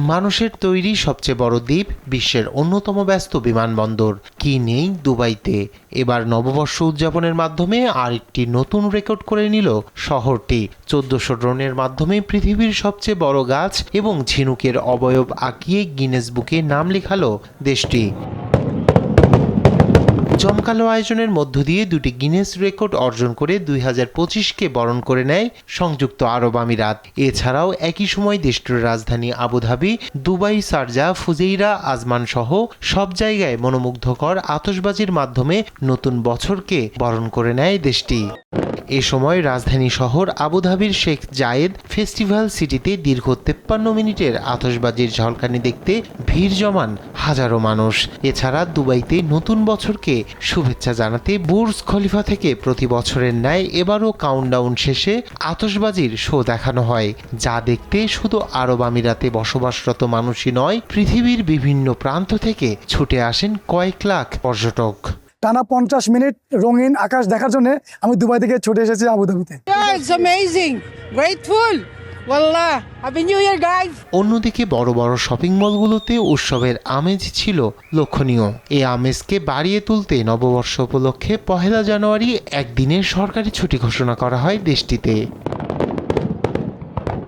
মানুষের তৈরি সবচেয়ে বড় দ্বীপ, বিশ্বের অন্যতম ব্যস্ত বিমানবন্দর। কি নেই দুবাইতে? এবার নববর্ষ উদযাপনের মাধ্যমে আরেকটি নতুন রেকর্ড করে নিল শহরটি। 1400 ড্রোনের মাধ্যমে পৃথিবীর সবচেয়ে বড় গাছ এবং ঝিনুকের অবয়ব আঁকিয়ে গিনেস বুকে নাম লেখালো দেশটি। জমকালো আয়োজনের মধ্য দিয়ে দুটি গিনেস রেকর্ড অর্জন করে 2025কে বরণ করে নেয় সংযুক্ত আরব আমিরাত। এছাড়াও একই সময় দেশটির রাজধানী আবুধাবি, দুবাই, শারজা, ফুজেইরা, আজমান সহ সব জায়গায় মনোমুগ্ধকর আতশবাজির মাধ্যমে নতুন বছরকে বরণ করে নেয় দেশটি। এ সময় রাজধানী শহর আবুধাবির শেখ জায়েদ ফেস্টিভ্যাল সিটিতে দীর্ঘ 53 মিনিটের আতশবাজির ঝলকানি দেখতে ভিড় জমান হাজারো মানুষ। এছাড়া দুবাইতে নতুন বছরকে শুভেচ্ছা জানাতে বুর্জ খলিফা থেকে প্রতি বছরের ন্যায় এবারও কাউন্টডাউন শেষে আতশবাজির শো দেখানো হয়, যা দেখতে শুধু আরব আমিরাতে বসবাসরত মানুষই নয়, পৃথিবীর বিভিন্ন প্রান্ত থেকে ছুটে আসেন কয়েক লাখ পর্যটক। টানা 50 মিনিট রঙিন আকাশ দেখার জন্য আমি দুবাই থেকে ছুটে এসেছি আবুধাবিতে। অন্যদিকে বড় বড় শপিং মলগুলোতে উৎসবের আমেজ ছিল লক্ষণীয়। এই আমেজকে বাড়িয়ে তুলতে নববর্ষ উপলক্ষে 1 জানুয়ারি একদিনের সরকারি ছুটি ঘোষণা করা হয় দেশটিতে।